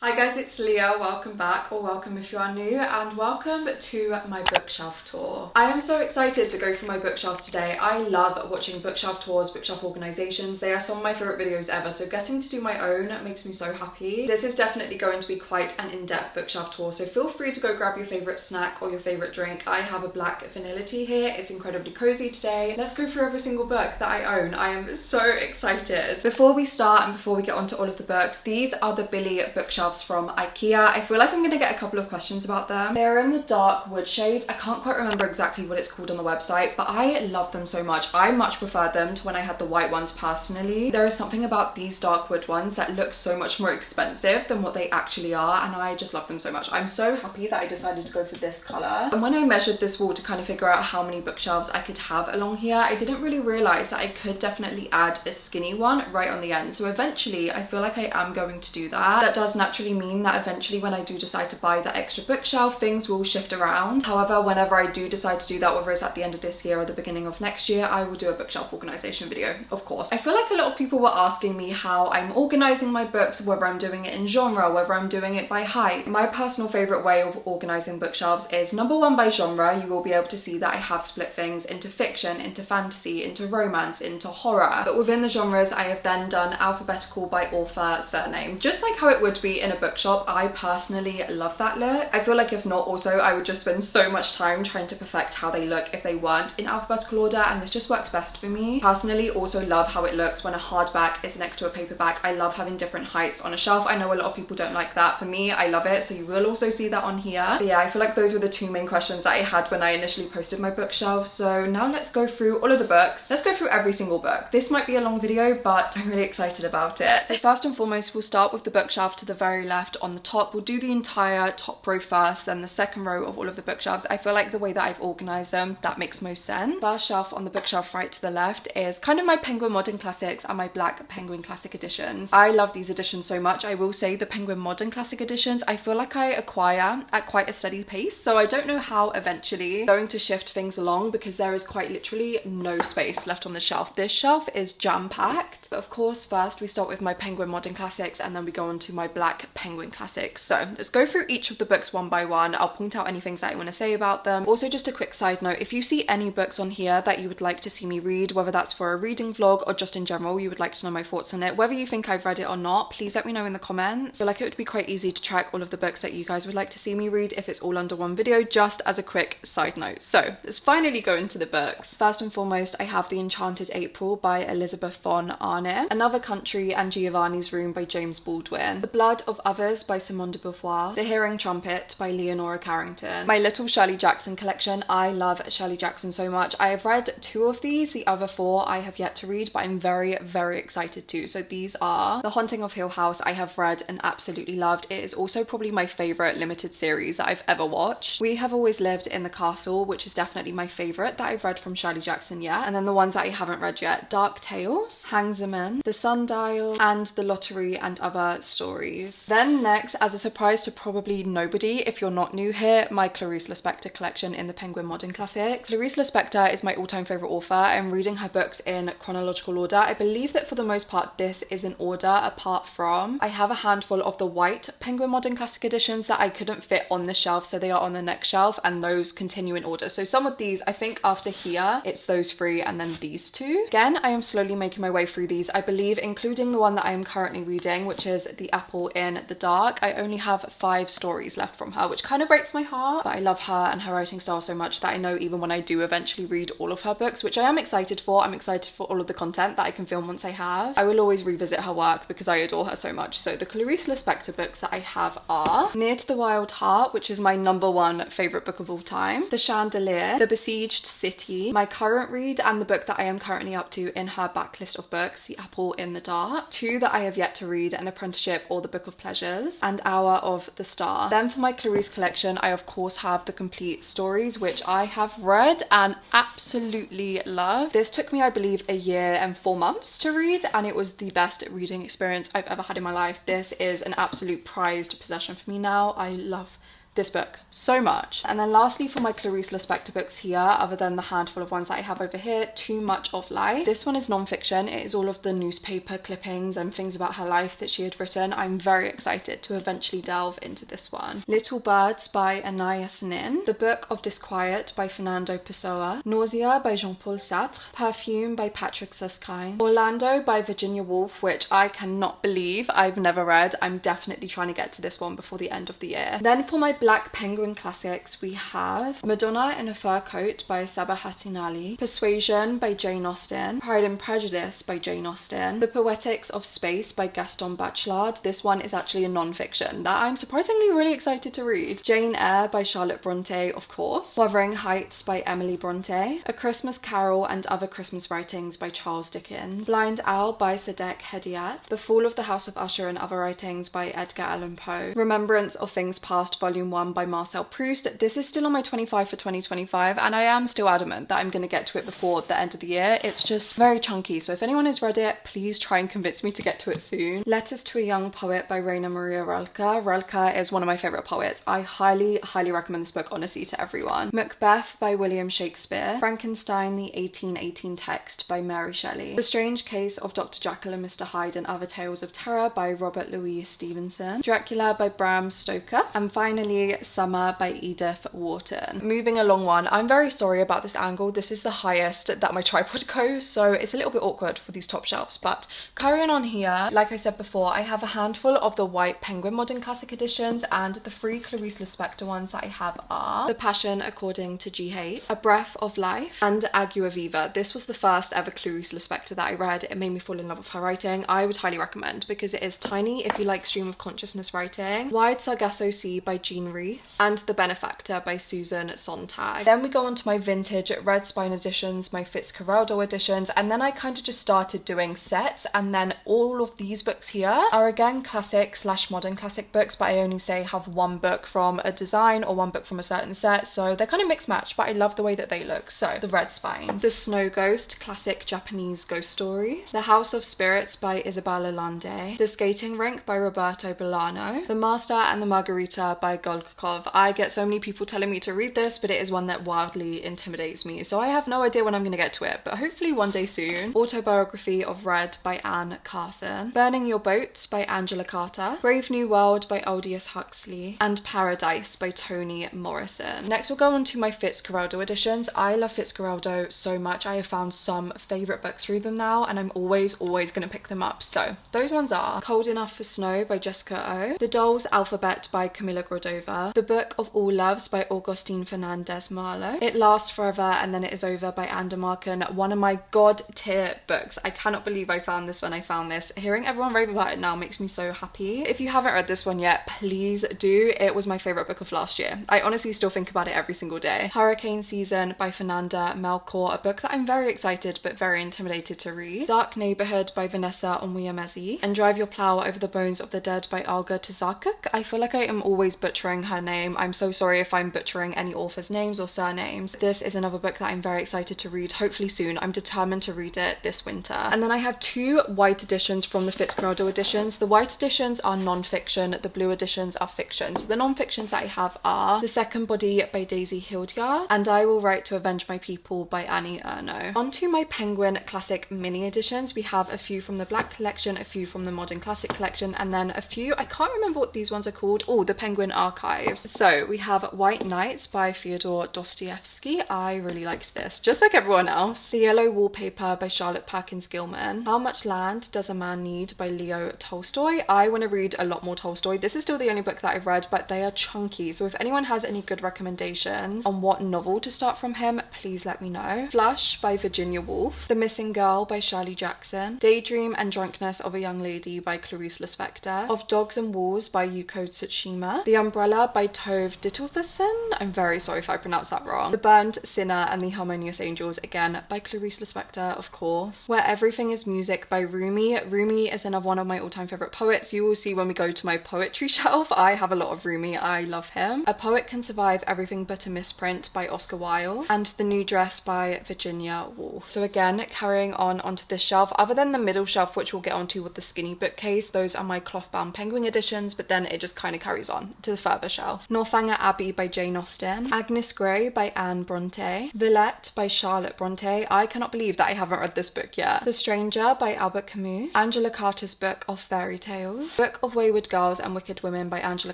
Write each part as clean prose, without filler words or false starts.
Hi guys, it's Leah. Welcome back, or welcome if you are new, and welcome to my bookshelf tour. I am so excited to go through my bookshelves today. I love watching bookshelf tours, bookshelf organizations. They are some of my favorite videos ever, so getting to do my own makes me so happy. This is definitely going to be quite an in-depth bookshelf tour, so feel free to go grab your favorite snack or your favorite drink. I have a black vanilla tea here. It's incredibly cozy today. Let's go through every single book that I own. I am so excited. Before we start and before we get onto all of the books, these are the Billy bookshelves from IKEA. I feel like I'm gonna get a couple of questions about them. They're in the dark wood shade. I can't quite remember exactly what it's called on the website, but I love them so much. I much prefer them to when I had the white ones personally. There is something about these dark wood ones that look so much more expensive than what they actually are, and I just love them so much. I'm so happy that I decided to go for this color. And when I measured this wall to kind of figure out how many bookshelves I could have along here, I didn't really realize that I could definitely add a skinny one right on the end. So eventually I feel like I am going to do that. That does naturally mean that eventually when I do decide to buy that extra bookshelf, things will shift around. However, whenever I do decide to do that, whether it's at the end of this year or the beginning of next year, I will do a bookshelf organization video, of course. I feel like a lot of people were asking me how I'm organizing my books, whether I'm doing it in genre, whether I'm doing it by height. My personal favorite way of organizing bookshelves is number one, by genre. You will be able to see that I have split things into fiction, into fantasy, into romance, into horror. But within the genres, I have then done alphabetical by author, surname, just like how it would be in a bookshop. I personally love that look. I feel like if not also, I would just spend so much time trying to perfect how they look if they weren't in alphabetical order, and this just works best for me. Personally, also love how it looks when a hardback is next to a paperback. I love having different heights on a shelf. I know a lot of people don't like that. For me, I love it, so you will also see that on here. But yeah, I feel like those were the two main questions that I had when I initially posted my bookshelf. So now let's go through all of the books. Let's go through every single book. This might be a long video, but I'm really excited about it. So first and foremost, we'll start with the bookshelf to the very left on the top. We'll do the entire top row first, then the second row of all of the bookshelves. I feel like the way that I've organized them, that makes most sense. First shelf on the bookshelf right to the left is kind of my Penguin Modern Classics and my Black Penguin Classic editions. I love these editions so much. I will say the Penguin Modern Classic editions, I feel like I acquire at quite a steady pace, so I don't know how eventually I'm going to shift things along, because there is quite literally no space left on the shelf. This shelf is jam-packed. But of course, first we start with my Penguin Modern Classics, and then we go on to my Black Penguin Classics. So let's go through each of the books one by one. I'll point out any things that I want to say about them. Also, just a quick side note, if you see any books on here that you would like to see me read, whether that's for a reading vlog or just in general, you would like to know my thoughts on it, whether you think I've read it or not, please let me know in the comments. I feel like it would be quite easy to track all of the books that you guys would like to see me read if it's all under one video, just as a quick side note. So let's finally go into the books. First and foremost, I have The Enchanted April by Elizabeth von Arnim, Another Country and Giovanni's Room by James Baldwin, The Blood of Others by Simone de Beauvoir, The Hearing Trumpet by Leonora Carrington. My little Shirley Jackson collection. I love Shirley Jackson so much. I have read 2 of these. The other 4 I have yet to read, but I'm very, very excited to. So these are The Haunting of Hill House. I have read and absolutely loved. It is also probably my favorite limited series that I've ever watched. We Have Always Lived in the Castle, which is definitely my favorite that I've read from Shirley Jackson yet. And then the ones that I haven't read yet: Dark Tales, Hangsaman, The Sundial, and The Lottery and Other Stories. Then next, as a surprise to probably nobody if you're not new here, my Clarice Lispector collection in the Penguin Modern Classics. Clarice Lispector is my all-time favorite author. I'm reading her books in chronological order. I believe that for the most part this is in order, apart from I have a handful of the white Penguin Modern Classic editions that I couldn't fit on the shelf, so they are on the next shelf, and those continue in order. So some of these, I think after here it's those 3 and then these 2. Again, I am slowly making my way through these. I believe, including the one that I am currently reading, which is The Apple in the Dark, I only have 5 stories left from her, which kind of breaks my heart, but I love her and her writing style so much that I know even when I do eventually read all of her books, which I am excited for, I'm excited for all of the content that I can film once I have, I will always revisit her work because I adore her so much. So the Clarice Lispector books that I have are Near to the Wild Heart, which is my #1 favourite book of all time, The Chandelier, The Besieged City, my current read and the book that I am currently up to in her backlist of books, The Apple in the Dark, 2 that I have yet to read, An Apprenticeship or The Book of Pleasures, and Hour of the Star. Then for my Clarice collection, I of course have the complete stories, which I have read and absolutely love. This took me, I believe, a year and 4 months to read, and it was the best reading experience I've ever had in my life. This is an absolute prized possession for me now. I love this book so much. And then lastly, for my Clarice Lispector books here, other than the handful of ones that I have over here, Too Much of Life. This one is non-fiction. It is all of the newspaper clippings and things about her life that she had written. I'm very excited to eventually delve into this one. Little Birds by Anaya Nin, The Book of Disquiet by Fernando Pessoa, Nausea by Jean-Paul Sartre, Perfume by Patrick Susskind, Orlando by Virginia Woolf, which I cannot believe I've never read. I'm definitely trying to get to this one before the end of the year. Then for my Black Penguin classics, we have Madonna in a Fur Coat by Sabah Hatinali, Persuasion by Jane Austen, Pride and Prejudice by Jane Austen, The Poetics of Space by Gaston Bachelard. This one is actually a non-fiction that I'm surprisingly really excited to read. Jane Eyre by Charlotte Bronte, of course, Wuthering Heights by Emily Bronte, A Christmas Carol and Other Christmas Writings by Charles Dickens, Blind Owl by Sadek Hediat, The Fall of the House of Usher and Other Writings by Edgar Allan Poe, Remembrance of Things Past Volume 1 by Marcel Proust. This is still on my 25 for 2025 and I am still adamant that I'm going to get to it before the end of the year. It's just very chunky, so if anyone has read it, please try and convince me to get to it soon. Letters to a Young Poet by Rainer Maria Rilke. Rilke is one of my favourite poets. I highly recommend this book, honestly, to everyone. Macbeth by William Shakespeare, Frankenstein the 1818 Text by Mary Shelley, The Strange Case of Dr. Jekyll and Mr. Hyde and Other Tales of Terror by Robert Louis Stevenson, Dracula by Bram Stoker, and finally Summer by Edith Wharton. Moving along one, I'm very sorry about this angle. This is the highest that my tripod goes, so it's a little bit awkward for these top shelves, but carrying on here, like I said before, I have a handful of the White Penguin Modern Classic editions, and the 3 Clarice Lispector ones that I have are The Passion According to G.H., A Breath of Life, and Agua Viva. This was the first ever Clarice Lispector that I read. It made me fall in love with her writing. I would highly recommend because it is tiny if you like stream of consciousness writing. Wide Sargasso Sea by Jean Rhys, and The Benefactor by Susan Sontag. Then we go on to my vintage Red Spine editions, my Fitzcarraldo editions, and then I kind of just started doing sets, and then all of these books here are again classic / modern classic books, but I only say have one book from a design or one book from a certain set, so they're kind of mixed match, but I love the way that they look. So The Red Spine, The Snow Ghost, classic Japanese ghost stories, The House of Spirits by Isabella Lande, The Skating Rink by Roberto Bolano, The Master and the Margarita by Golgakov. I get so many people telling me to read this, but it is one that wildly intimidates me, so I have no idea when I'm going to get to it, but hopefully one day soon. Autobiography of Red by Anne Carson, Burning Your Boats by Angela Carter, Brave New World by Aldous Huxley, and Paradise by Toni Morrison. Next we'll go on to my Fitzcarraldo editions. I love Fitzcarraldo so much. I have found some favourite books through them now, and I'm always going to pick them up. So those ones are Cold Enough for Snow by Jessica O, The Doll's Alphabet by Camila Grodova, The Book of All Loves by Augustine Fernandez Marlowe, It Lasts Forever and Then It Is Over by Ander Markin, one of my god tier books. I cannot believe I found this when I found this. Hearing everyone rave about it now makes me so happy. If you haven't read this one yet, please do. It was my favourite book of last year. I honestly still think about it every single day. Hurricane Season by Fernanda Melchor, a book that I'm very excited but very intimidated to read. Dark Neighbourhood by Vanessa Onwuyemezi, and Drive Your Plough Over the Bones of the Dead by Olga Tazakuk. I feel like I am always butchering her name. I'm so sorry if I'm butchering any authors' names or surnames. This is another book that I'm very excited to read, hopefully soon. I'm determined to read it this winter. And then I have 2 white editions from the Fitzcarraldo editions. The white editions are non-fiction, the blue editions are fiction. So the non-fictions that I have are The Second Body by Daisy Hildyard, and I Will Write to Avenge My People by Annie Ernaux. On to my Penguin Classic mini editions. We have a few from the Black collection, a few from the Modern Classic collection, and then a few, I can't remember what these ones are called. Oh, the Penguin Archives. So we have White Nights by Fyodor Dostoevsky. I really liked this, just like everyone else. The Yellow Wallpaper by Charlotte Perkins Gilman. How Much Land Does a Man Need by Leo Tolstoy. I want to read a lot more Tolstoy. This is still the only book that I've read, but they are chunky, so if anyone has any good recommendations on what novel to start from him, please let me know. Flush by Virginia Woolf, The Missing Girl by Shirley Jackson, Daydream and Drunkenness of a Young Lady by Clarice Lispector, Of Dogs and Wolves by Yuko Tsushima, The Umbrella by Tove Ditlevsen, I'm very sorry if I pronounced that wrong, The Burned Sinner and the Harmonious Angels, again by Clarice Lispector, of course, Where Everything is Music by Rumi. Rumi is another one of my all-time favourite poets. You will see when we go to my poetry shelf, I have a lot of Rumi. I love him. A Poet Can Survive Everything But a Misprint by Oscar Wilde, and The New Dress by Virginia Woolf. So again, carrying on onto this shelf, other than the middle shelf, which we'll get onto with the skinny bookcase, those are my cloth-bound Penguin editions, but then it just kind of carries on to the further other shelf. Northanger Abbey by Jane Austen, Agnes Grey by Anne Bronte, Villette by Charlotte Bronte. I cannot believe that I haven't read this book yet. The Stranger by Albert Camus, Angela Carter's book of fairy tales, Book of Wayward Girls and Wicked Women by Angela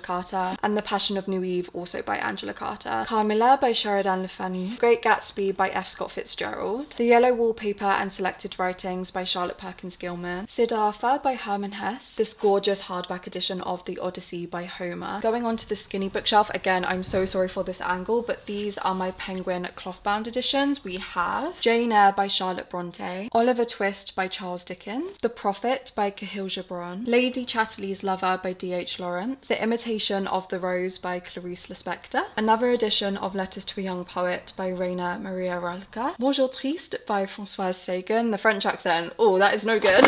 Carter, and The Passion of New Eve, also by Angela Carter, Carmilla by Sheridan Le Fanu, Great Gatsby by F. Scott Fitzgerald, The Yellow Wallpaper and Selected Writings by Charlotte Perkins Gilman, Siddhartha by Herman Hesse, this gorgeous hardback edition of The Odyssey by Homer. Going on to the skinny bookshelf, again, I'm so sorry for this angle, but these are my Penguin clothbound editions. We have Jane Eyre by Charlotte Bronte, Oliver Twist by Charles Dickens, The Prophet by Cahill Gibran, Lady Chatterley's Lover by D.H. Lawrence, The Imitation of the Rose by Clarice Lispector, another edition of Letters to a Young Poet by Rainer Maria Rilke, Bonjour Triste by Françoise Sagan, the French accent, oh, that is no good,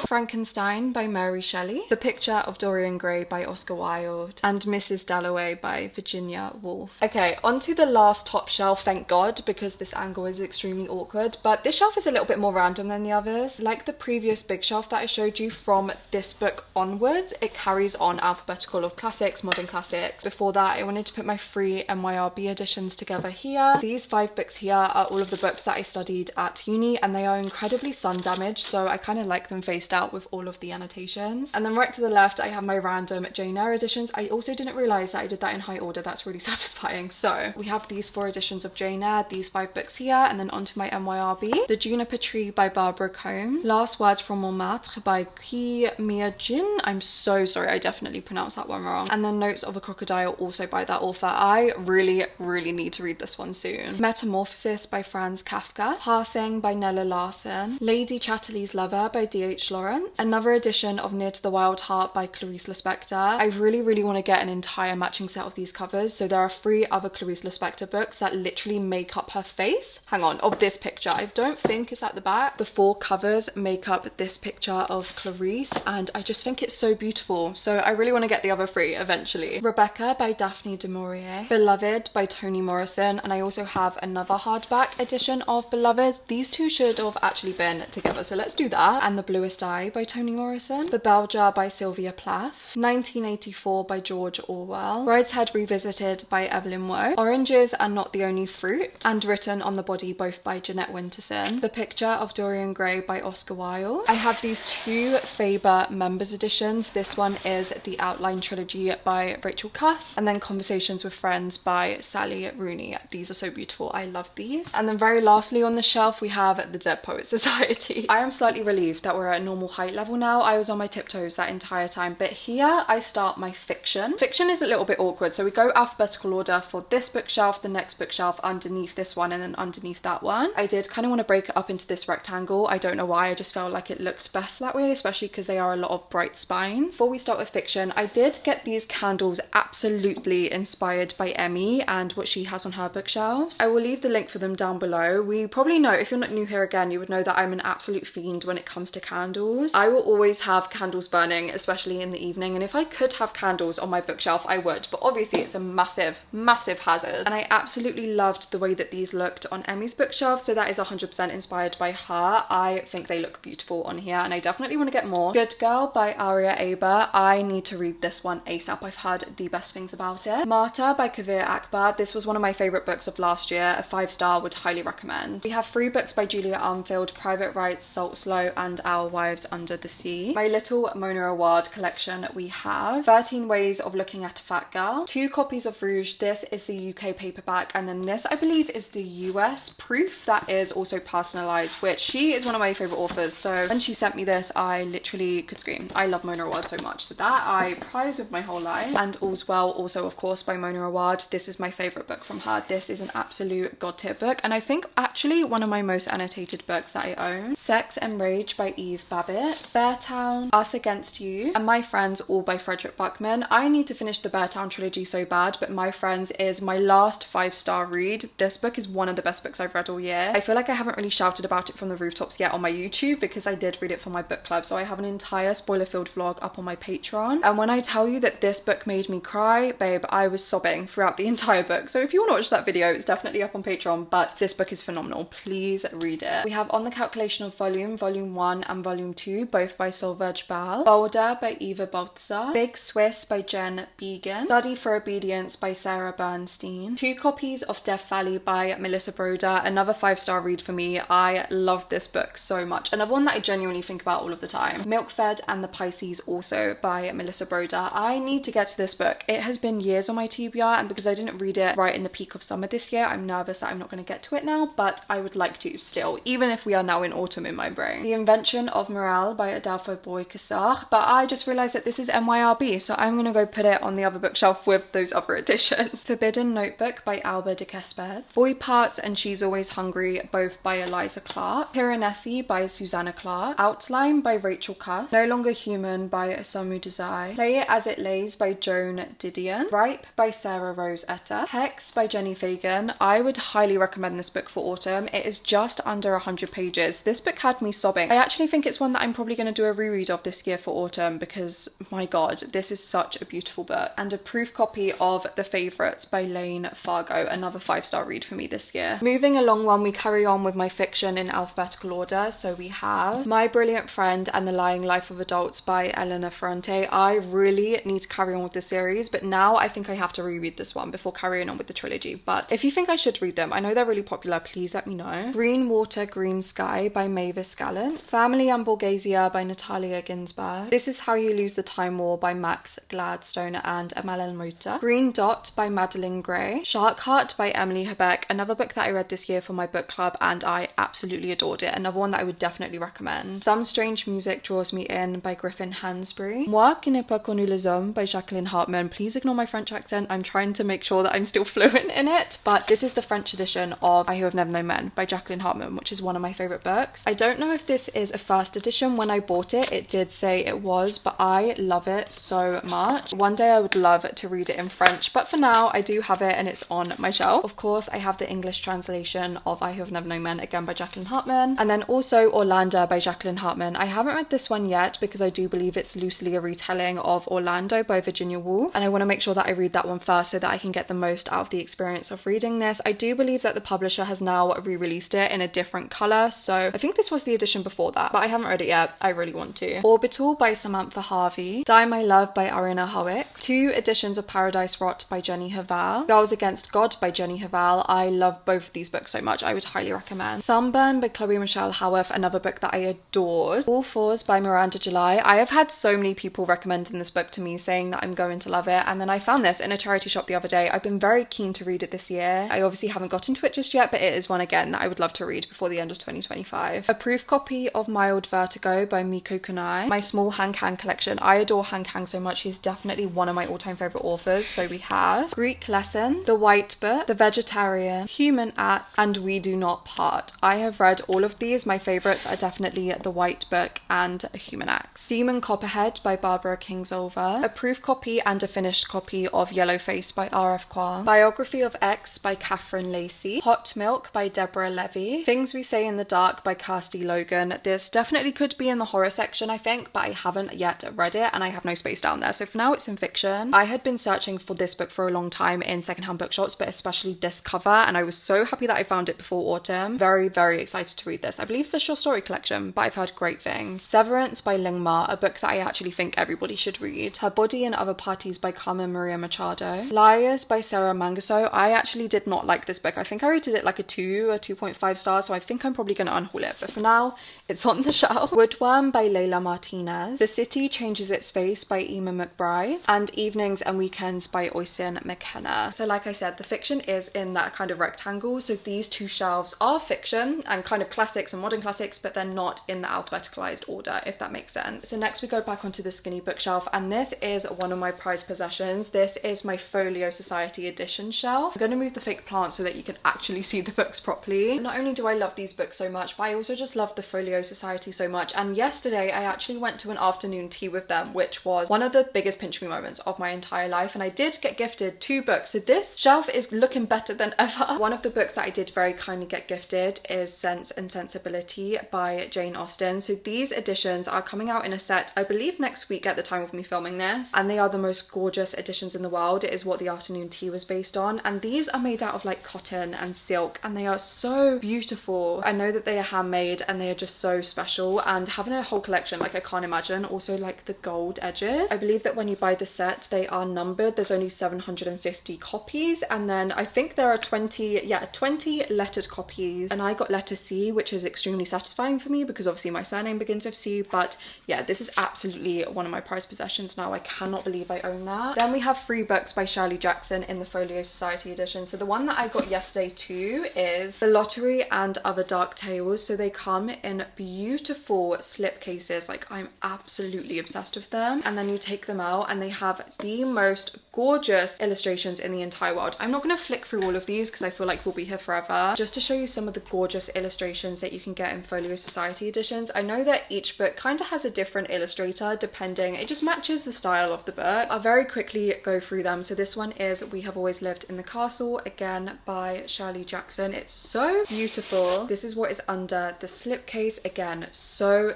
Frankenstein by Mary Shelley, The Picture of Dorian Gray by Oscar Wilde, and Mrs. Dalloway by Virginia Woolf. Okay, onto the last top shelf, thank God, because this angle is extremely awkward, but this shelf is a little bit more random than the others. Like the previous big shelf that I showed you, from this book onwards, it carries on alphabetical of classics, modern classics. Before that, I wanted to put my 3 MYRB editions together here. These 5 books here are all of the books that I studied at uni, and they are incredibly sun damaged, so I kind of like them faced out with all of the annotations. And then right to the left, I have my random Jane Eyre editions. I also didn't realise that I did that in high order. That's really satisfying. So we have these 4 editions of Jane Eyre, these 5 books here, and then onto my MYRB. The Juniper Tree by Barbara Combe, Last Words from Montmartre by Qui Mia Jin. I'm so sorry, I definitely pronounced that one wrong. And then Notes of a Crocodile, also by that author. I really need to read this one soon. Metamorphosis by Franz Kafka, Parsing by Nella Larson, Lady Chatterley's Lover by D.H. Lawrence, another edition of Near to the Wild Heart by Clarice Lispector. I really want to get an entire matching set of these covers, so there are 3 other Clarice Lispector books that literally make up her face. Hang on, of this picture. I don't think it's at the back. The 4 covers make up this picture of Clarice, and I just think it's so beautiful. So I really want to get the other 3 eventually. Rebecca by Daphne du Maurier, Beloved by Toni Morrison, and I also have another hardback edition of Beloved. These 2 should have actually been together, so let's do that. And The Bluest Eye by Toni Morrison, The Bell Jar by Sylvia Plath, 1984 by George Orwell, Brideshead Revisited by Evelyn Waugh, Oranges Are Not the Only Fruit, and Written on the Body, both by Jeanette Winterson, The Picture of Dorian Gray by Oscar Wilde. I have these 2 Faber members editions. This one is the Outline Trilogy by Rachel Cuss, and then Conversations with Friends by Sally Rooney. These are so beautiful. I love these. And then very lastly on the shelf, we have the Dead Poets Society. I am slightly relieved that we're at a normal height level now. I was on my tiptoes that entire time, but here I start my fiction. Fiction is a little bit awkward, so we go alphabetical order for this bookshelf, the next bookshelf, underneath this one, and then underneath that one. I did kind of want to break it up into this rectangle. I don't know why, I just felt like it looked best that way, especially because they are a lot of bright spines. Before we start with fiction, I did get these candles absolutely inspired by Emmy and what she has on her bookshelves. I will leave the link for them down below. We probably know, if you're not new here again, you would know that I'm an absolute fiend when it comes to candles. I will always have candles burning, especially in the evening, and if I could have candles on my bookshelf, I would, but obviously it's a massive hazard. And I absolutely loved the way that these looked on Emmy's bookshelf, so that is 100% inspired by her. I think they look beautiful on here, and I definitely want to get more. Good Girl by Aria Aber. I need to read this one ASAP. I've heard the best things about it. Marta by Kavir Akbar. This was one of my favourite books of last year. A 5-star, would highly recommend. We have 3 books by Julia Armfield, Private Rights, Salt Slow, and Our Wives Under the Sea. My little Mona Award collection, we have 13 Ways of Looking at a Fat Girl, 2 copies of Rouge. This is the UK paperback, and then this I believe is the US proof that is also personalised, which she is one of my favourite authors, so when she sent me this I literally could scream. I love Mona Award so much, so that I prize with my whole life. And All's Well, also of course by Mona Award. This is my favourite book from her. This is an absolute god tier book, and I think actually one of my most annotated books that I own. Sex and Rage by Eve Babbitt, Beartown, Us Against You, and My Friends, all by Frederick Buckman. I need to finish the Beartown trilogy so bad, but My Friends is my last 5-star read. This book is one of the best books I've read all year. I feel like I haven't really shouted about it from the rooftops yet on my YouTube because I did read it for my book club, so I have an entire spoiler-filled vlog up on my Patreon. And when I tell you that this book made me cry, babe, I was sobbing throughout the entire book. So if you want to watch that video, it's definitely up on Patreon, but this book is phenomenal. Please read it. We have On the Calculation of Volume, Volume 1 and Volume 2, both by Solveig Ball, Boulder by Eva Baltzar, Big Swiss by Jen Beagin, Logan, Study for Obedience by Sarah Bernstein, 2 copies of Death Valley by Melissa Broder, another 5-star read for me. I love this book so much. Another one that I genuinely think about all of the time. Milk-Fed and the Pisces, also by Melissa Broder. I need to get to this book. It has been years on my TBR, and because I didn't read it right in the peak of summer this year, I'm nervous that I'm not going to get to it now, but I would like to still, even if we are now in autumn in my brain. The Invention of Morale by Adolfo Boy-Cassar, but I just realised that this is MYRB, so I'm going to go put it on the other bookshelf with those other editions. Forbidden Notebook by Alba de Cespedes, Boy Parts and She's Always Hungry, both by Eliza Clark, Piranesi by Susanna Clark, Outline by Rachel Cuss, No Longer Human by Osamu Dazai, Play It As It Lays by Joan Didion, Ripe by Sarah Rose Etta, Hex by Jenny Fagan. I would highly recommend this book for autumn. It is just under 100 pages. This book had me sobbing. I actually think it's one that I'm probably going to do a reread of this year for autumn because, my god, this is such a beautiful book. And a proof copy of The Favourites by Lane Fargo, another 5-star read for me this year. Moving along when we carry on with my fiction in alphabetical order, so we have My Brilliant Friend and the Lying Life of Adults by Elena Ferrante. I really need to carry on with the series, but now I think I have to reread this one before carrying on with the trilogy. But if you think I should read them, I know they're really popular, please let me know. Green Water, Green Sky by Mavis Gallant, Family and Borghesia by Natalia Ginsberg, This Is How You Lose the Time War by Max Gladstone and Amal Muta, Green Dot by Madeline Gray, Shark Heart by Emily Hebeck, another book that I read this year for my book club and I absolutely adored it, another one that I would definitely recommend. Some Strange Music Draws Me In by Griffin Hansberry, Moi qui n'ai pas connu les hommes by Jacqueline Hartman. Please ignore my French accent, I'm trying to make sure that I'm still fluent in it, but this is the French edition of I Who Have Never Known Men by Jacqueline Hartman, which is one of my favourite books. I don't know if this is a first edition. When I bought it, it did say it was, but I love it so much. One day I would love to read it in French, but for now I do have it and it's on my shelf. Of course, I have the English translation of I Who Have Never Known Men, again by Jacqueline Hartman, and then also Orlando by Jacqueline Hartman. I haven't read this one yet because I do believe it's loosely a retelling of Orlando by Virginia Woolf, and I want to make sure that I read that one first so that I can get the most out of the experience of reading this. I do believe that the publisher has now re-released it in a different colour, so I think this was the edition before that, but I haven't read it yet. I really want to. Orbital by Samantha Harvey, Die My Love by Arina Howick, 2 editions of Paradise Rot by Jenny Haval, Girls Against God by Jenny Haval. I love both of these books so much, I would highly recommend. Sunburn by Chloe Michelle Howarth, another book that I adored. All Fours by Miranda July. I have had so many people recommending this book to me, saying that I'm going to love it, and then I found this in a charity shop the other day. I've been very keen to read it this year. I obviously haven't gotten to it just yet, but it is one again that I would love to read before the end of 2025. A proof copy of Mild Vertigo by Miko Kunai. My small Han Kang collection. I adore Han Kang so much. He's definitely one of my all-time favourite authors. So we have Greek Lesson, The White Book, The Vegetarian, Human Act, and We Do Not Part. I have read all of these. My favourites are definitely The White Book and Human Acts. Demon Copperhead by Barbara Kingsolver. A proof copy and a finished copy of Yellow Face by R.F. Kwan. Biography of X by Catherine Lacey. Hot Milk by Deborah Levy. Things We Say in the Dark by Kirsty Logan. This definitely could be in the horror section, I think, but I haven't yet read it and I have no space down there. So for now it's in fiction. I had been searching for this book for a long time in secondhand bookshops, but especially this cover, and I was so happy that I found it before autumn. Very, very excited to read this. I believe it's a short story collection, but I've heard great things. Severance by Ling Ma, a book that I actually think everybody should read. Her Body and Other Parties by Carmen Maria Machado. Liars by Sarah Manguso. I actually did not like this book. I think I rated it like a 2.5 stars, so I think I'm probably going to unhaul it, but for now it's on the shelf. Woodworm by Leila Martinez. The City Changes Its Face by Emma McBride. And Evenings and Weekends by Oisin McKenna. So like I said, the fiction is in that kind of rectangle, so these 2 shelves are fiction and kind of classics and modern classics, but they're not in the alphabeticalized order, if that makes sense. So next we go back onto the skinny bookshelf, and this is one of my prized possessions. This is my Folio Society edition shelf. I'm going to move the fake plant so that you can actually see the books properly. Not only do I love these books so much, but I also just love the Folio Society so much, and yesterday I actually went to an afternoon tea with them, which was one of the biggest pinch me moments of my entire life, and I did get gifted 2 books, so this shelf is looking better than ever. One of the books that I did very kindly get gifted is Sense and Sensibility by Jane Austen. So these editions are coming out in a set, I believe next week at the time of me filming this, and they are the most gorgeous editions in the world. It is what The Afternoon Tea was based on, and these are made out of like cotton and silk, and they are so beautiful. I know that they are handmade and they are just so special, and having a whole collection, like I can't imagine. Also like the gold edges, I believe that when you buy the set they are numbered. There's only 750 copies, and then I think there are 20 lettered copies, and I got letter C, which is extremely satisfying for me because obviously my surname begins with C. But yeah, this is absolutely one of my prized possessions now. I cannot believe I own that. Then we have 3 books by Shirley Jackson in the Folio Society edition. So the one that I got yesterday too is The Lottery and Other Dark Tales. So they come in beautiful slip cases, like I'm absolutely obsessed with them. And then you take them out and they have the most gorgeous illustrations in the entire world. I'm not going to flick through all of these because I feel like we'll be here forever, just to show you some of the gorgeous illustrations that you can get in Folio Society editions. I know that each book kind of has a different illustrator depending, it just matches the style of the book. I'll very quickly go through them. So this one is We Have Always Lived in the Castle, again by Shirley Jackson. It's so beautiful. This is what is under the slipcase, again so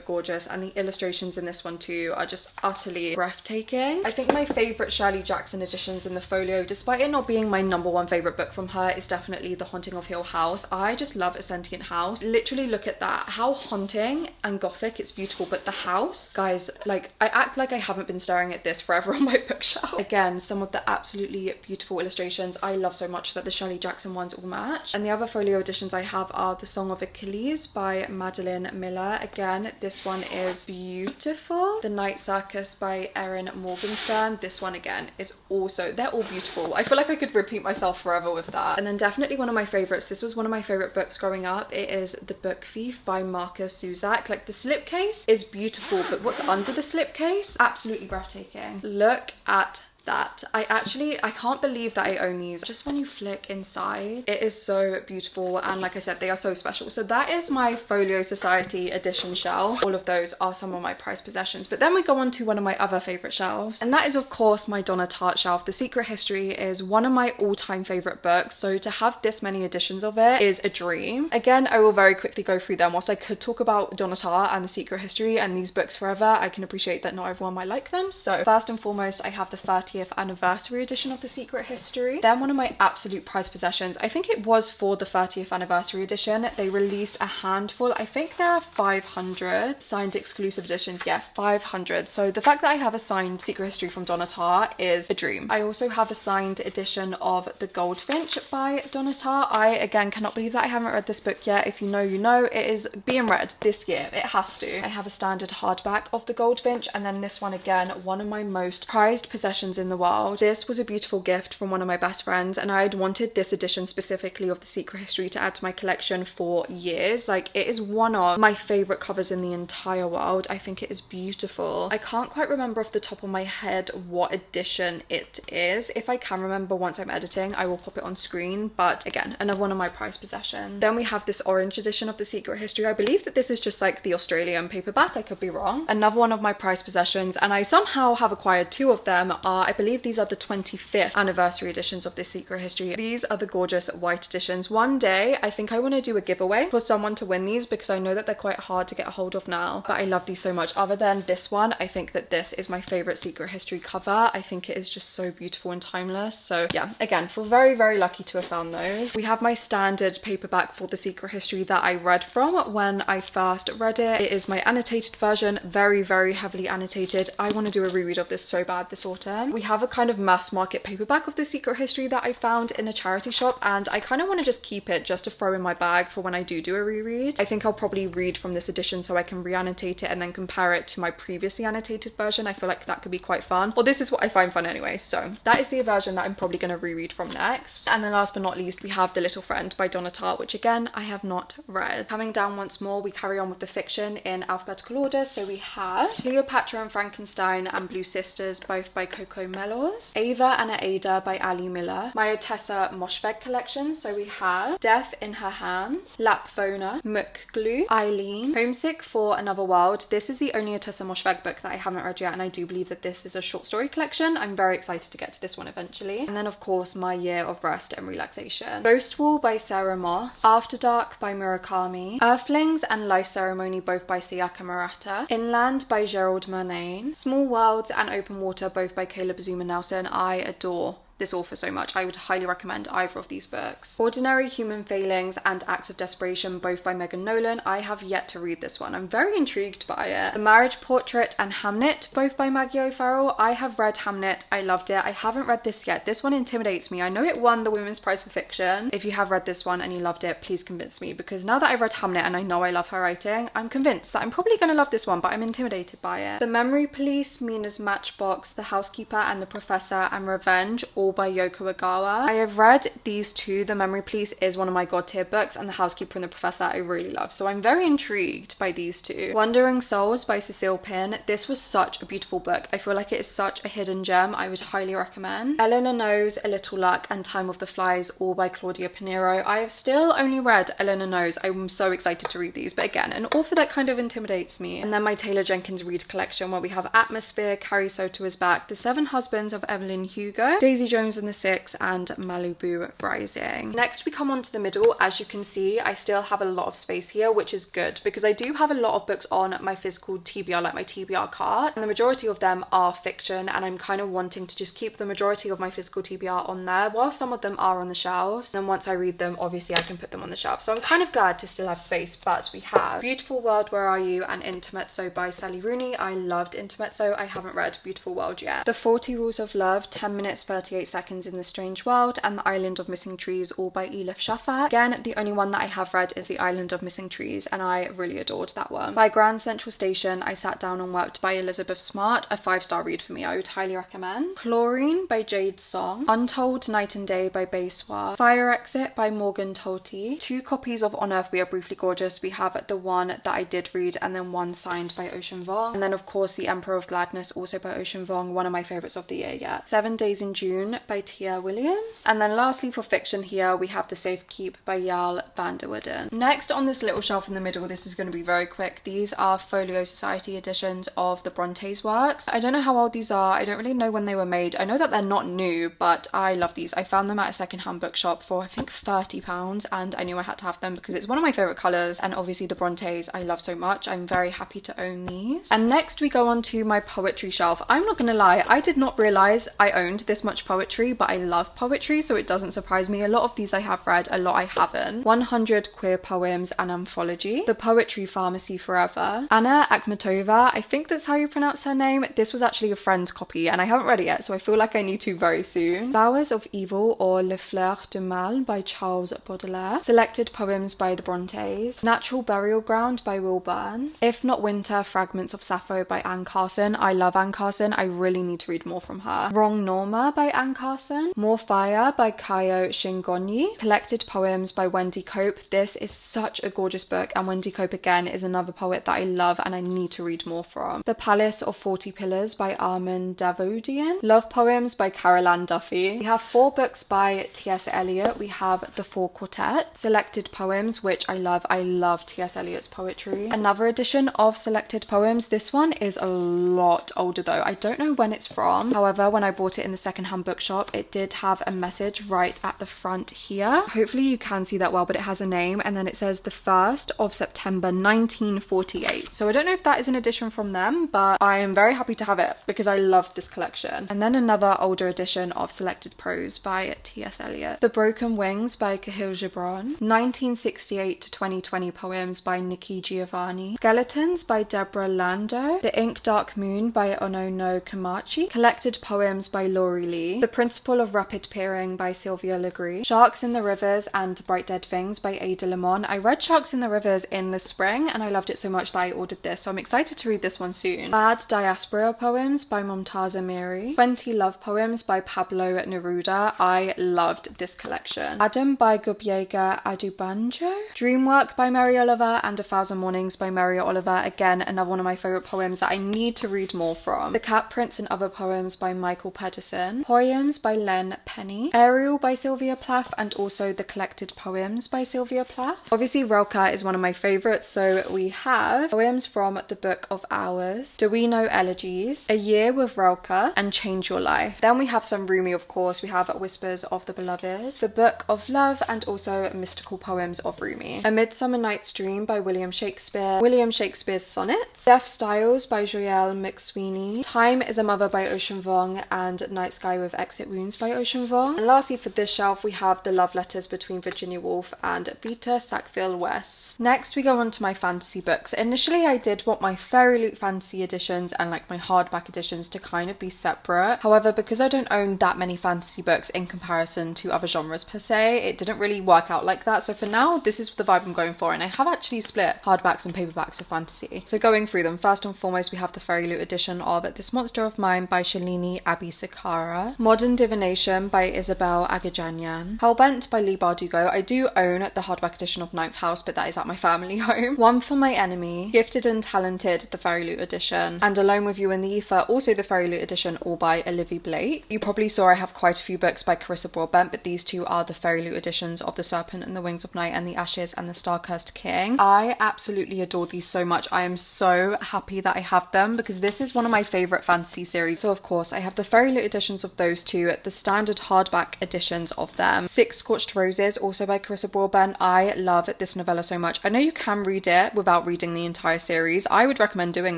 gorgeous, and the illustrations in this one too are just utterly breathtaking. I think my favorite Shirley Jackson editions in the folio, despite it not being my #1 favorite book from her, is definitely The Haunting of Hill House. I just love A Sentient House. Literally look at that, how haunting and gothic, it's beautiful, but the house, guys, like I act like I haven't been staring at this forever on my bookshelf. Again, some of the absolutely beautiful illustrations. I love so much that the Shirley Jackson ones all match. And the other folio editions I have are The Song of Achilles by Madeline Miller. Again, this one is beautiful. The Night Circus by Erin Morgenstern. This one again is also, they're all beautiful. I feel like I could repeat myself forever with that. And then definitely one of my favorites, this was one of my favorite books growing up, it is The Book Thief by Marcus Zuzak. Like the slipcase is beautiful, but what's under the slipcase, absolutely breathtaking. Look at that. I can't believe that I own these. Just when you flick inside, it is so beautiful, and like I said, they are so special. So that is my Folio Society edition shelf. All of those are some of my prized possessions. But then we go on to one of my other favorite shelves, and that is of course my Donna Tartt shelf. The Secret History is one of my all-time favorite books, so to have this many editions of it is a dream. Again, I will very quickly go through them. Whilst I could talk about Donna Tartt and The Secret History and these books forever, I can appreciate that not everyone might like them. So first and foremost, I have the 30th anniversary edition of The Secret History. They're one of my absolute prized possessions. I think it was for the 30th anniversary edition. They released a handful, I think there are 500 signed exclusive editions. Yeah, 500. So the fact that I have a signed Secret History from Donna Tartt is a dream. I also have a signed edition of The Goldfinch by Donna Tartt. I again cannot believe that I haven't read this book yet. If you know, you know. It is being read this year. It has to. I have a standard hardback of The Goldfinch, and then this one again, one of my most prized possessions in the world. This was a beautiful gift from one of my best friends, and I had wanted this edition specifically of The Secret History to add to my collection for years. Like, it is one of my favorite covers in the entire world. I think it is beautiful. I can't quite remember off the top of my head what edition it is. If I can remember once I'm editing, I will pop it on screen, but again, another one of my prized possessions. Then we have this orange edition of The Secret History. I believe that this is just like the Australian paperback, I could be wrong. Another one of my prized possessions, and I somehow have acquired 2 of them, are, I believe these are the 25th anniversary editions of This Secret History. These are the gorgeous white editions. One day I think I want to do a giveaway for someone to win these, because I know that they're quite hard to get a hold of now, but I love these so much. Other than this one, I think that this is my favorite Secret History cover. I think it is just so beautiful and timeless. So yeah, again, feel very lucky to have found those. We have my standard paperback for The Secret History that I read from when I first read it. It is my annotated version, very heavily annotated. I want to do a reread of this so bad this autumn. We have a kind of mass market paperback of The Secret History that I found in a charity shop, and I kind of want to just keep it just to throw in my bag for when I do a reread. I think I'll probably read from this edition so I can re-annotate it and then compare it to my previously annotated version. I feel like that could be quite fun. Well, this is what I find fun anyway, so that is the version that I'm probably going to reread from next. And then last but not least, we have The Little Friend by Donna Tartt, which again, I have not read. Coming down once more, we carry on with the fiction in alphabetical order. So we have Cleopatra and Frankenstein and Blue Sisters, both by Coco Melors, Ava and Ada by Ali Miller, my Otessa Moshfegh collection. So we have Death in Her Hands, Lapfona, Mukglu, Eileen, Homesick for Another World. This is the only Otessa Moshfegh book that I haven't read yet, and I do believe that this is a short story collection. I'm very excited to get to this one eventually. And then of course My Year of Rest and Relaxation, Ghost Wall by Sarah Moss, After Dark by Murakami, Earthlings and Life Ceremony both by Sayaka Murata, Inland by Gerald Murnane, Small Worlds and Open Water both by Caleb Zuma Nelson. I adore this author so much. I would highly recommend either of these books. Ordinary Human Failings and Acts of Desperation both by Megan Nolan. I have yet to read this one. I'm very intrigued by it. The Marriage Portrait and Hamnet both by Maggie O'Farrell. I have read Hamnet. I loved it. I haven't read this yet. This one intimidates me. I know it won the Women's Prize for Fiction. If you have read this one and you loved it, please convince me, because now that I've read Hamnet and I know I love her writing, I'm convinced that I'm probably going to love this one, but I'm intimidated by it. The Memory Police, Mina's Matchbox, The Housekeeper and the Professor and Revenge, all by Yoko Ogawa. I have read these two. The Memory Police is one of my god tier books, and The Housekeeper and the Professor I really love, so I'm very intrigued by these two. Wandering Souls by Cecile Pinn. This was such a beautiful book. I feel like it is such a hidden gem. I would highly recommend. Eleanor Knows, A Little Luck and Time of the Flies, all by Claudia Pinheiro. I have still only read Eleanor Knows. I'm so excited to read these, but again, an author that kind of intimidates me. And then my Taylor Jenkins Reid collection, where we have Atmosphere, Carrie Soto is Back, The Seven Husbands of Evelyn Hugo, Daisy Jones and the Six, and Malibu Rising. Next we come on to the middle. As you can see, I still have a lot of space here, which is good because I do have a lot of books on my physical TBR, like my TBR cart, and the majority of them are fiction, and I'm kind of wanting to just keep the majority of my physical TBR on there while some of them are on the shelves. And once I read them, obviously I can put them on the shelf, so I'm kind of glad to still have space. But we have Beautiful World, Where Are You and Intermezzo by Sally Rooney. I loved Intermezzo. I haven't read Beautiful World yet. The 40 Rules of Love, 10 minutes 38 seconds in the Strange World, and The Island of Missing Trees, all by Elif Shafak. Again, the only one that I have read is The Island of Missing Trees, and I really adored that one. By Grand Central Station, I Sat Down and Wept by Elizabeth Smart. A 5-star read for me. I would highly recommend. Chlorine by Jade Song, Untold Night and Day by Bayswar, Fire Exit by Morgan Tolty. 2 copies of On Earth We Are Briefly Gorgeous. We have the one that I did read and then one signed by Ocean Vuong, and then of course The Emperor of Gladness, also by Ocean Vuong, one of my favourites of the year yet. 7 Days in June by Tia Williams. And then lastly for fiction here, we have The Safe Keep by Jarl van der Wooden. Next on this little shelf in the middle, this is going to be very quick. These are Folio Society editions of the Bronte's works. I don't know how old these are. I don't really know when they were made. I know that they're not new, but I love these. I found them at a secondhand bookshop for I think £30, and I knew I had to have them because it's one of my favourite colours, and obviously the Brontes I love so much. I'm very happy to own these. And next we go on to my poetry shelf. I'm not gonna lie, I did not realise I owned this much poetry, but I love poetry, so it doesn't surprise me. A lot of these I have read, a lot I haven't. 100 Queer Poems, an anthology. The Poetry Pharmacy Forever. Anna Akhmatova, I think that's how you pronounce her name. This was actually a friend's copy and I haven't read it yet, so I feel like I need to very soon. Flowers of Evil, or Les Fleurs du Mal by Charles Baudelaire. Selected Poems by the Brontes. Natural Burial Ground by Will Burns. If Not Winter, Fragments of Sappho by Anne Carson. I love Anne Carson. I really need to read more from her. Wrong Norma by Anne Carson. More Fire by Kayo Shingonyi. Collected Poems by Wendy Cope. This is such a gorgeous book, and Wendy Cope again is another poet that I love and I need to read more from. The Palace of 40 Pillars by Armin Davoudian. Love Poems by Caroline Duffy. We have 4 books by T.S. Eliot. We have The Four Quartet. Selected Poems, which I love. I love T.S. Eliot's poetry. Another edition of Selected Poems. This one is a lot older though. I don't know when it's from. However, when I bought it in the secondhand bookshop, it did have a message right at the front here. Hopefully you can see that well, but it has a name, and then it says the 1st of September 1948. So I don't know if that is an edition from them, but I am very happy to have it because I love this collection. And then another older edition of Selected Prose by T.S. Eliot. The Broken Wings by Kahil Gibran. 1968 to 2020 Poems by Nikki Giovanni. Skeletons by Deborah Lando. The Ink Dark Moon by Ono no Kamachi. Collected Poems by Laurie Lee. The The Principle of Rapid Peering by Sylvia Legree, Sharks in the Rivers and Bright Dead Things by Ada Limon. I read Sharks in the Rivers in the spring and I loved it so much that I ordered this, so I'm excited to read this one soon. Bad Diaspora Poems by Momtaza Miri, 20 Love Poems by Pablo Neruda. I loved this collection. Adam by Gubiega Adubanjo, Dreamwork by Mary Oliver, and A Thousand Mornings by Mary Oliver. Again, another one of my favourite poems that I need to read more from. The Cat Prince and Other Poems by Michael Pedersen, Poems by Len Penny, Ariel by Sylvia Plath, and also The Collected Poems by Sylvia Plath. Obviously Rilke is one of my favourites, so we have poems from the Book of Hours, Do We Know Elegies, A Year with Rilke, and Change Your Life. Then we have some Rumi, of course. We have Whispers of the Beloved, The Book of Love, and also Mystical Poems of Rumi. A Midsummer Night's Dream by William Shakespeare, William Shakespeare's Sonnets, Deaf Styles by Joelle McSweeney, Time is a Mother by Ocean Vuong, and Night Sky with Exit Wounds by Ocean Vuong. And lastly for this shelf we have The Love Letters Between Virginia Woolf and Vita Sackville West. Next we go on to my fantasy books. Initially I did want my Fairy Loot fantasy editions and like my hardback editions to kind of be separate. However, because I don't own that many fantasy books in comparison to other genres per se, it didn't really work out like that. So for now, this is the vibe I'm going for, and I have actually split hardbacks and paperbacks for fantasy. So going through them, first and foremost, we have the Fairy Loot edition of This Monster of Mine by Shalini Abisakara, Modern Divination by Isabel Agajanyan, Hellbent by Lee Bardugo. I do own the hardback edition of Ninth House, but that is at my family home. One for My Enemy, Gifted and Talented, the Fairy Loot edition, and Alone with You in the Ether, also the Fairy Loot edition, all by Olivia Blake. You probably saw I have quite a few books by Carissa Broadbent, but these two are the Fairy Loot editions of The Serpent and the Wings of Night and The Ashes and The Star-Cursed King. I absolutely adore these so much. I am so happy that I have them because this is one of my favourite fantasy series. So of course I have the Fairy Loot editions of those two, the standard hardback editions of them. Six Scorched Roses, also by Carissa Broadbent. I love this novella so much. I know you can read it without reading the entire series. I would recommend doing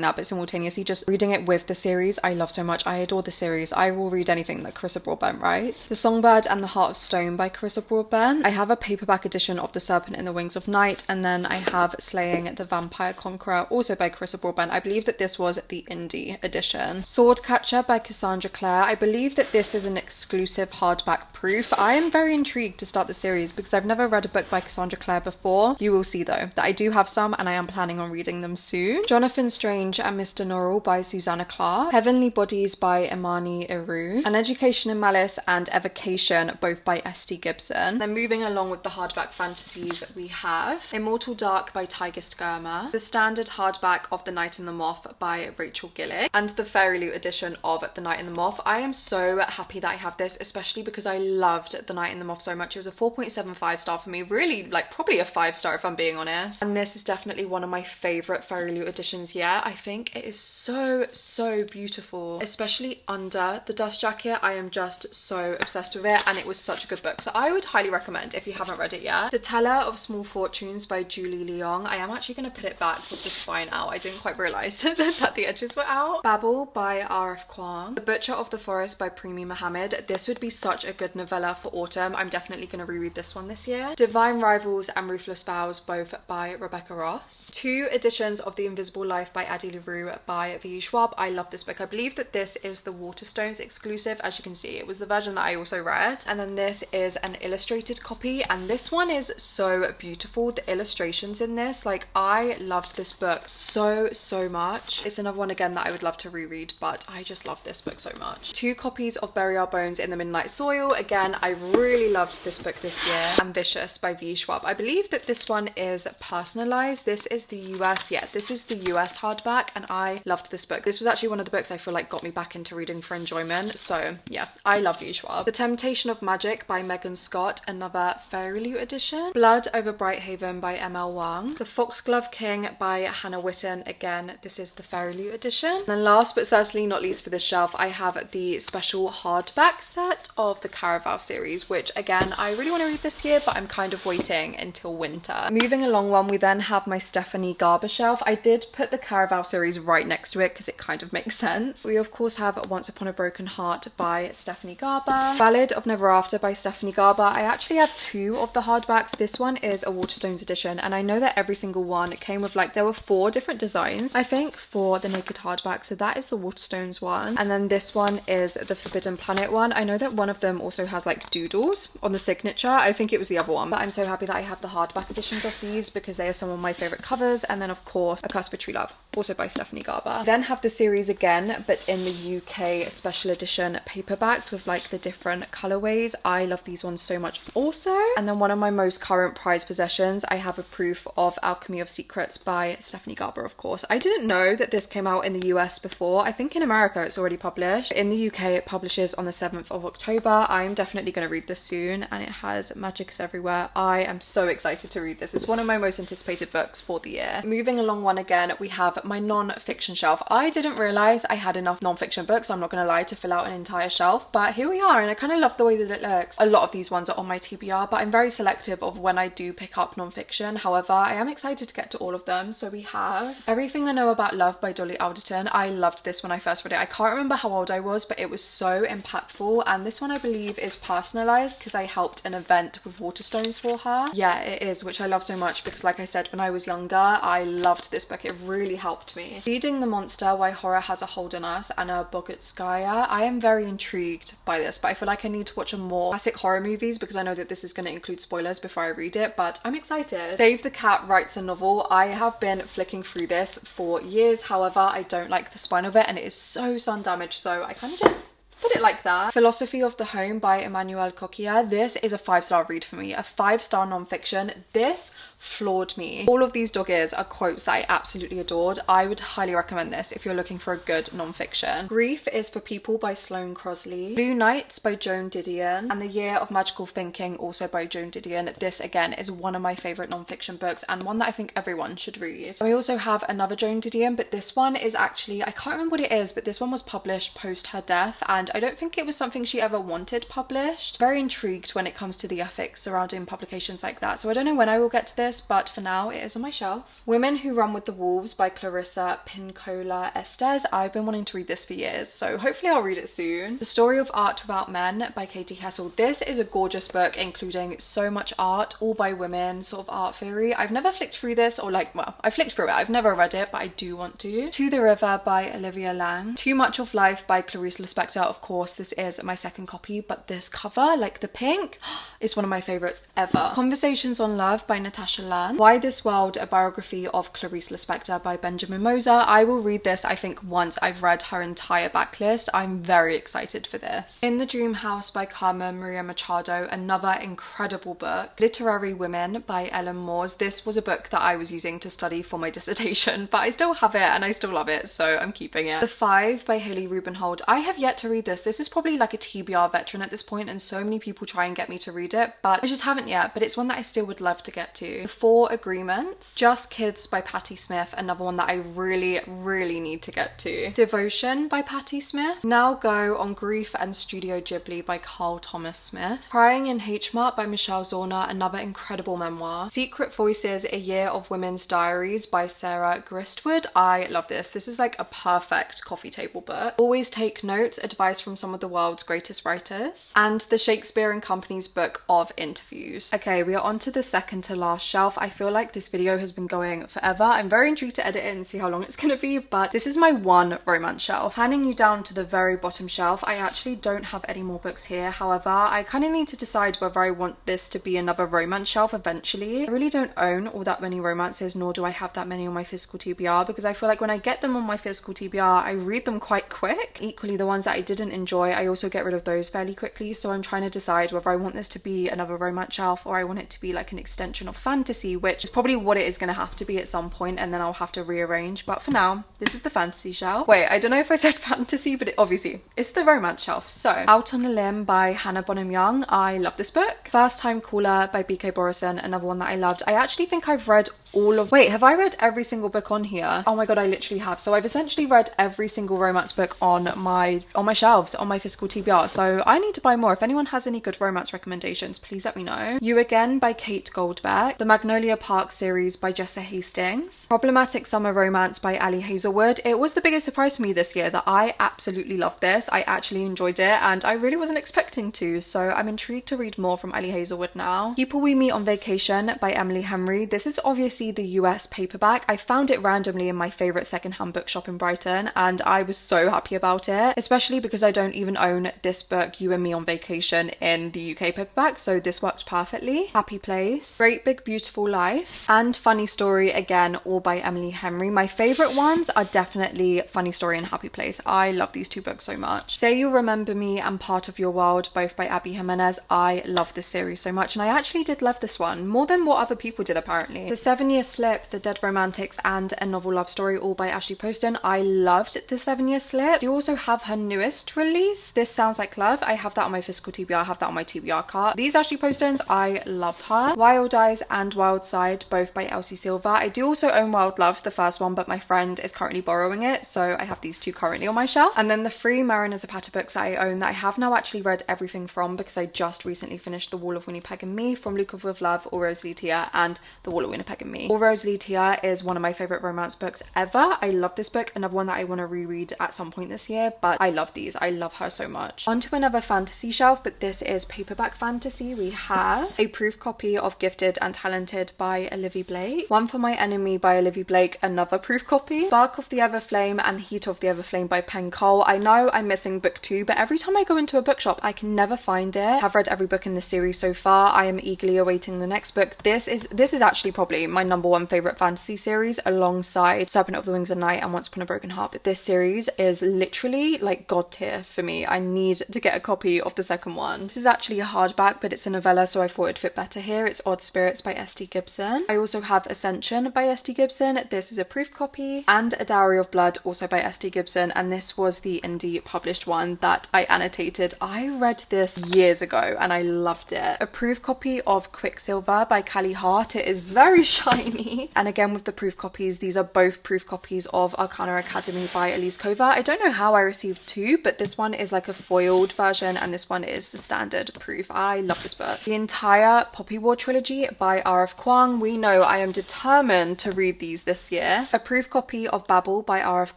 that, but simultaneously just reading it with the series I love so much. I adore the series. I will read anything that Carissa Broadbent writes. The Songbird and the Heart of Stone by Carissa Broadbent. I have a paperback edition of The Serpent and the Wings of Night, and then I have Slaying the Vampire Conqueror, also by Carissa Broadbent. I believe that this was the indie edition. Swordcatcher by Cassandra Clare. I believe that this is an exclusive hardback proof. I am very intrigued to start the series because I've never read a book by Cassandra Clare before. You will see though that I do have some and I am planning on reading them soon. Jonathan Strange and Mr. Norrell by Susanna Clarke, Heavenly Bodies by Imani Eru, An Education in Malice and Evocation, both by S.T. Gibson. Then moving along with the hardback fantasies, we have Immortal Dark by Tigist Germer, the standard hardback of The Night and the Moth by Rachel Gillick, and the Fairy Loot edition of The Night and the Moth. I am so happy that I have this, especially because I loved The Night and the Moth so much. It was a 4.75 star for me, really, like probably a 5 star if I'm being honest. And this is definitely one of my favourite Fairy Loot editions yet. I think it is so beautiful, especially under the dust jacket. I am just so obsessed with it and it was such a good book. So I would highly recommend if you haven't read it yet. The Teller of Small Fortunes by Julie Leong. I am actually going to put it back with the spine out. I didn't quite realise that the edges were out. Babel by R.F. Kuang. The Butcher of the Forest by Primi Mohammed. This would be such a good novella for autumn. I'm definitely going to reread this one this year. Divine Rivals and Ruthless Vows, both by Rebecca Ross. Two editions of The Invisible Life by Addie LaRue by V. Schwab. I love this book. I believe that this is the Waterstones exclusive. As you can see, it was the version that I also read. And then this is an illustrated copy, and this one is so beautiful. The illustrations in this, like, I loved this book so much. It's another one again that I would love to reread, but I just love this book so much. Two copies of Bury Our Bones in the Midnight Soil. Again, I really loved this book this year. Ambitious by V. Schwab. I believe that this one is personalized. This is the US, yeah, this is the US hardback, and I loved this book. This was actually one of the books I feel like got me back into reading for enjoyment. So yeah, I love V. Schwab. The Temptation of Magic by Megan Scott, another Fairy Loot edition. Blood over Brighthaven by M.L. Wang. The Foxglove King by Hannah Witten. Again, this is the Fairy Loot edition. And then last but certainly not least for this shelf, I have the special hardback set of the Caraval series, which again, I really want to read this year, but I'm kind of waiting until winter. Moving along one, we then have my Stephanie Garber shelf. I did put the Caraval series right next to it because it kind of makes sense. We of course have Once Upon a Broken Heart by Stephanie Garber. Ballad of Never After by Stephanie Garber. I actually have two of the hardbacks. This one is a Waterstones edition, and I know that every single one came with, like, there were 4 different designs, I think, for the naked hardback. So that is the Waterstones one. And then this one is the Forbidden Planet one. I know that one of them also has like doodles on the signature. I think it was the other one, but I'm so happy that I have the hardback editions of these because they are some of my favorite covers. And then of course A Cusp of True Love, also by Stephanie Garber. Then have the series again, but in the UK special edition paperbacks with like the different colorways. I love these ones so much also. And then one of my most current prized possessions, I have a proof of Alchemy of Secrets by Stephanie Garber, of course. I didn't know that this came out in the US before. I think in America it's already published. In the UK it publishes on the 7th of October. I'm definitely going to read this soon, and it has magic is everywhere. I am so excited to read this. It's one of my most anticipated books for the year. Moving along one again, we have my non-fiction shelf. I didn't realise I had enough non-fiction books, I'm not going to lie, to fill out an entire shelf, but here we are, and I kind of love the way that it looks. A lot of these ones are on my TBR, but I'm very selective of when I do pick up non-fiction. However, I am excited to get to all of them. So we have Everything I Know About Love by Dolly Alderton. I loved this when I first read it. I can't remember how old I was, but it was so impactful, and this one I believe is personalised because I helped an event with Waterstones for her. Yeah, it is, which I love so much because like I said, when I was younger, I loved this book. It really helped me. Feeding the Monster, Why Horror Has a Hold on Us, Anna Bogutskaya. I am very intrigued by this, but I feel like I need to watch more classic horror movies because I know that this is going to include spoilers before I read it, but I'm excited. Dave the Cat writes a novel. I have been flicking through this for years. However, I don't like the spine of it, and it is so sun damaged, so I kind of just put it like that. Philosophy of the Home by Emmanuel Coquia. This is a 5-star read for me, a 5-star non-fiction. This floored me. All of these dog ears are quotes that I absolutely adored. I would highly recommend this if you're looking for a good non-fiction. Grief is for People by Sloane Crosley. Blue Nights by Joan Didion, and The Year of Magical Thinking, also by Joan Didion. This again is one of my favorite non-fiction books and one that I think everyone should read. We also have another Joan Didion, but this one is actually, I can't remember what it is, but this one was published post her death, and I don't think it was something she ever wanted published. Very intrigued when it comes to the ethics surrounding publications like that, so I don't know when I will get to this, but for now it is on my shelf. Women Who Run with the Wolves by Clarissa Pinkola Estes. I've been wanting to read this for years, so hopefully I'll read it soon. The Story of Art Without Men by Katie Hessel. This is a gorgeous book, including so much art, all by women, sort of art theory. I've never flicked through this, or like, well, I flicked through it. I've never read it, but I do want to. To the River by Olivia Lang. Too Much of Life by Clarice Lispector. Of course, this is my second copy, but this cover, like the pink, is one of my favorites ever. Conversations on Love by Natasha Lan. Why This World, a biography of Clarice Lispector by Benjamin Moser. I will read this, I think, once I've read her entire backlist. I'm very excited for this. In the Dream House by Carmen Maria Machado, another incredible book. Literary Women by Ellen Moores. This was a book that I was using to study for my dissertation, but I still have it and I still love it, so I'm keeping it. The Five by Haley Rubenhold. I have yet to read this. This is probably like a TBR veteran at this point, and so many people try and get me to read it, but I just haven't yet, but it's one that I still would love to get to. The Four Agreements. Just Kids by Patti Smith, another one that I really need to get to. Devotion by Patti Smith. Now Go on Grief and Studio Ghibli by Carl Thomas Smith. Crying in H Mart by Michelle Zorner, another incredible memoir. Secret Voices, A Year of Women's Diaries by Sarah Gristwood. I love this. This is like a perfect coffee table book. Always Take Notes, advice from some of the world's greatest writers. And the Shakespeare and Company's Book of Interviews. Okay, we are on to the second to last shelf. I feel like this video has been going forever. I'm very intrigued to edit it and see how long it's gonna be, but this is my one romance shelf. Handing you down to the very bottom shelf, I actually don't have any more books here. However, I kind of need to decide whether I want this to be another romance shelf eventually. I really don't own all that many romances, nor do I have that many on my physical TBR, because I feel like when I get them on my physical TBR, I read them quite quick. Equally, the ones that I didn't enjoy, I also get rid of those fairly quickly, so I'm trying to decide whether I want this to be another romance shelf or I want it to be like an extension of fantasy, which is probably what it is going to have to be at some point, and then I'll have to rearrange. But for now, this is the fantasy shelf. Wait, I don't know if I said fantasy, but obviously it's the romance shelf. So Out on a Limb by Hannah Bonham Young. I love this book. First Time Caller by BK Borison, another one that I loved. I actually think I've read all of, wait, have I read every single book on here? Oh my god, I literally have. So I've essentially read every single romance book on my shelves, on my physical TBR, so I need to buy more. If anyone has any good romance recommendations, please let me know. You Again by Kate Goldbeck. The Magnolia Park series by Jessa Hastings. Problematic Summer Romance by Ali Hazelwood. It was the biggest surprise to me this year that I absolutely loved this. I actually enjoyed it and I really wasn't expecting to, so I'm intrigued to read more from Ali Hazelwood now. People We Meet on Vacation by Emily Henry. This is obviously see the US paperback. I found it randomly in my favourite secondhand bookshop in Brighton, and I was so happy about it, especially because I don't even own this book, You and Me on Vacation, in the UK paperback, so this worked perfectly. Happy Place, Great Big Beautiful Life, and Funny Story, again, all by Emily Henry. My favourite ones are definitely Funny Story and Happy Place. I love these two books so much. Say You'll Remember Me and Part of Your World, both by Abby Jimenez. I love this series so much, and I actually did love this one more than what other people did apparently. The 7-Year Slip, The Dead Romantics, and A Novel Love Story, all by Ashley Poston. I loved The 7-Year Slip. I do also have her newest release, This Sounds Like Love. I have that on my physical TBR, I have that on my TBR cart. These Ashley Postons, I love her. Wild Eyes and Wild Side, both by Elsie Silver. I do also own Wild Love, the first one, but my friend is currently borrowing it, so I have these two currently on my shelf. And then the 3 Mariners Zapata books that I own that I have now actually read everything from, because I just recently finished The Wall of Winnipeg and Me, From Luca with Love, All Rose Lee Tia, and The Wall of Winnipeg and Me. All Rose Lee Tia is one of my favourite romance books ever. I love this book, another one that I want to reread at some point this year, but I love these. I love her so much. On to another fantasy shelf, but this is paperback fantasy. We have a proof copy of Gifted and Talented by Olivia Blake, One for My Enemy by Olivia Blake, another proof copy, Spark of the Everflame and Heat of the Everflame by Penn Cole. I know I'm missing book 2, but every time I go into a bookshop I can never find it. I've read every book in the series so far. I am eagerly awaiting the next book. This is actually probably my #1 favourite fantasy series, alongside Serpent of the Wings of Night and Once Upon a Broken Heart. But this series is literally like god tier for me. I need to get a copy of the second one. This is actually a hardback, but it's a novella, so I thought it'd fit better here. It's Odd Spirits by S.T. Gibson. I also have Ascension by S.T. Gibson. This is a proof copy, and A Dowry of Blood, also by S.T. Gibson, and this was the indie published one that I annotated. I read this years ago and I loved it. A proof copy of Quicksilver by Callie Hart. It is very shiny. And again with the proof copies, these are both proof copies of Arcana Academy by Elise Kova. I don't know how I received 2, but this one is like a foiled version and this one is the standard proof. I love this book. The entire Poppy War trilogy by R.F. Kuang. We know I am determined to read these this year. A proof copy of Babel by R.F.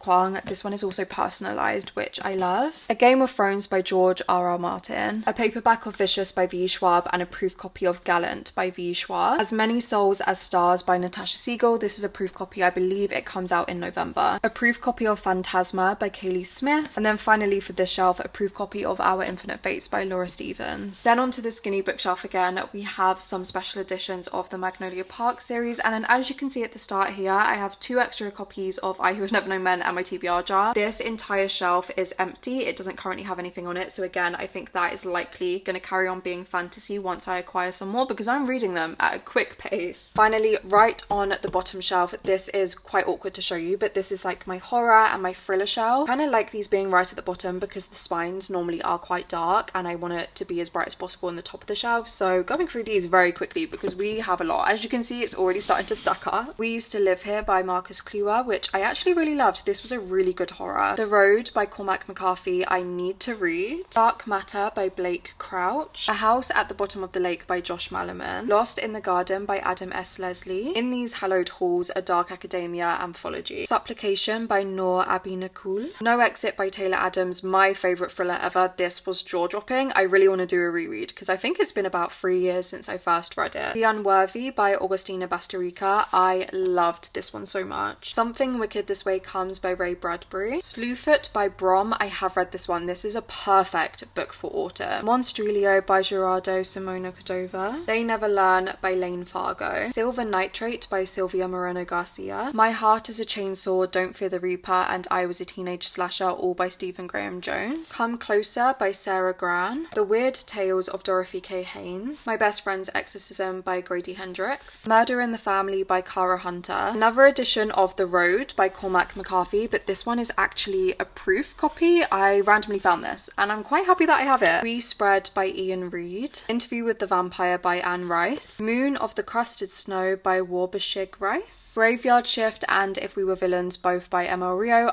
Kuang. This one is also personalised, which I love. A Game of Thrones by George R.R. Martin. A paperback of Vicious by V. Schwab, and a proof copy of Gallant by V. Schwab. As Many Souls as Stars by Natasha Siegel. This is a proof copy. I believe it comes out in November. A proof copy of Phantasma by Kaylee Smith. And then finally for this shelf, a proof copy of Our Infinite Fates by Laura Stevens. Then onto the skinny bookshelf again, we have some special editions of the Magnolia Park series, and then as you can see at the start here, I have 2 extra copies of I Who Have Never Known Men and my TBR jar. This entire shelf is empty. It doesn't currently have anything on it, so again I think that is likely going to carry on being fantasy once I acquire some more, because I'm reading them at a quick pace. Finally, right on the bottom shelf, this is quite awkward to show you, but this is like my horror and my thriller shelf. I kind of like these being right at the bottom because the spines normally are quite dark and I want it to be as bright as possible on the top of the shelf. So going through these very quickly because we have a lot. As you can see, it's already starting to stack up. We Used to Live Here by Marcus Kluwer, which I actually really loved. This was a really good horror. The Road by Cormac McCarthy, I need to read. Dark Matter by Blake Crouch. A House at the Bottom of the Lake by Josh Malerman. Lost in the Garden by Adam S. Leslie. In These Hallowed Halls, a Dark Academia anthology. Supplication by Noor Abi Nakul. No Exit by Taylor Adams, my favourite thriller ever. This was jaw-dropping. I really want to do a reread because I think it's been about 3 years since I first read it. The Unworthy by Augustina Basterica. I loved this one so much. Something Wicked This Way Comes by Ray Bradbury. Slewfoot by Brom. I have read this one. This is a perfect book for autumn. Monstrilio by Gerardo Simona Cordova. They Never Learn by Lane Fargo. Silver Nitrate by Sylvia Moreno Garcia. My Heart is a Chainsaw, Don't Fear the Reaper, and I Was a Teenage Slasher, all by Stephen Graham Jones. Come Closer by Sarah Gran. The Weird Tales of Dorothy K. Haynes. My Best Friend's Exorcism by Grady Hendrix. Murder in the Family by Cara Hunter. Another edition of The Road by Cormac McCarthy, but this one is actually a proof copy. I randomly found this and I'm quite happy that I have it. We Spread by Ian Reid. Interview with the Vampire by Anne Rice. Moon of the Crusted Snow by Warbashig Rice. Graveyard Shift and If We Were Villains, both by Emma Rio.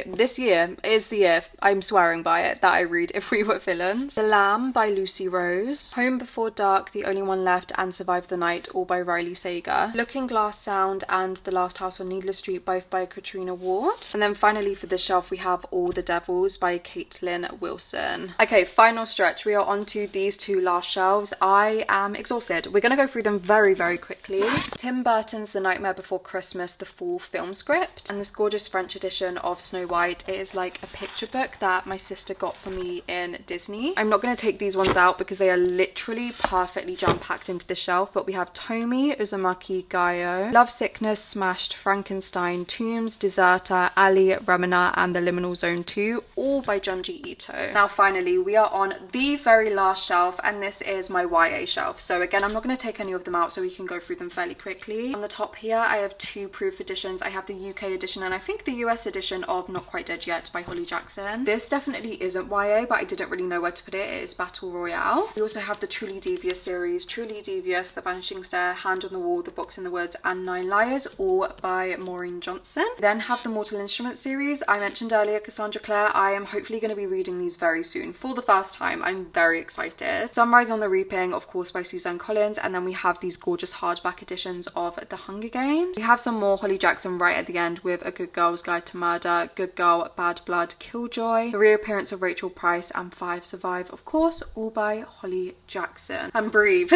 This year is the year, I'm swearing by it, that I read If We Were Villains. The Lamb by Lucy Rose. Home Before Dark, The Only One Left, and Survive the Night, all by Riley Sager. Looking Glass Sound and The Last House on Needless Street, both by Katrina Ward. And then finally for this shelf we have All the Devils by Caitlin Wilson. Okay, final stretch. We are on to these 2 last shelves. I am exhausted. We're going to go through them very, very quickly. Tim Tim Burton's The Nightmare Before Christmas, the full film script, and this gorgeous French edition of Snow White. It is like a picture book that my sister got for me in Disney. I'm not going to take these ones out because they are literally perfectly jam-packed into the shelf, but we have Tomi, Uzumaki Gaio, Love Sickness, Smashed, Frankenstein, Tombs, Deserter, Ali, Remina, and The Liminal Zone 2, all by Junji Ito. Now finally, we are on the very last shelf, and this is my YA shelf. So again, I'm not going to take any of them out so we can go through them fairly quickly. On the top here, I have two proof editions. I have the UK edition and I think the US edition of Not Quite Dead Yet by Holly Jackson. This definitely isn't YA, but I didn't really know where to put it. It is Battle Royale. We also have the Truly Devious series, Truly Devious, The Vanishing Stare, Hand on the Wall, The Box in the Woods, and Nine Liars, all by Maureen Johnson. We then have the Mortal Instruments series. I mentioned earlier Cassandra Clare. I am hopefully going to be reading these very soon for the first time. I'm very excited. Sunrise on the Reaping, of course, by Suzanne Collins, and then we have these gorgeous hardback editions of The Hunger Games. We have some more Holly Jackson right at the end with A Good Girl's Guide to Murder, Good Girl, Bad Blood, Killjoy, The Reappearance of Rachel Price, and Five Survive, of course, all by Holly Jackson. And Breathe.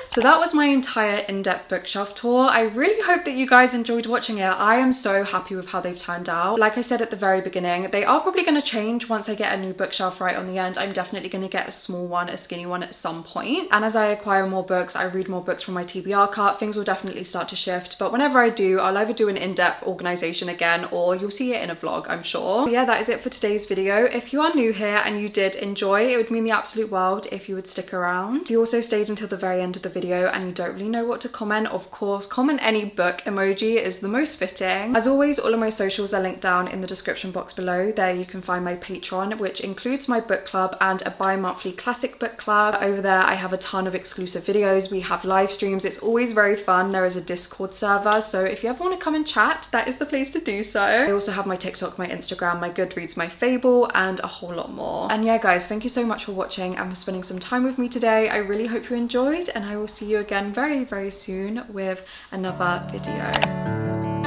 So that was my entire in-depth bookshelf tour. I really hope that you guys enjoyed watching it. I am so happy with how they've turned out. Like I said at the very beginning, they are probably going to change once I get a new bookshelf right on the end. I'm definitely going to get a small one, a skinny one at some point. And as I acquire more books, I read more books from my TBR cart, things will definitely start to shift. But whenever I do, I'll either do an in-depth organization again or you'll see it in a vlog, I'm sure. But yeah, that is it for today's video. If you are new here and you did enjoy, it would mean the absolute world if you would stick around. If you also stayed until the very end of the video and you don't really know what to comment, of course, comment any book emoji is the most fitting. As always, all of my socials are linked down in the description box below. There you can find my Patreon, which includes my book club and a bi-monthly classic book club. Over there, I have a ton of exclusive videos. We have live streams. It's always very fun. There is a Discord server, so if you ever want to come and chat, that is the place to do so. I also have my TikTok, my Instagram, my Goodreads, my Fable, and a whole lot more. And yeah, guys, thank you so much for watching and for spending some time with me today. I really hope you enjoyed, and I will see you again very, very soon with another video.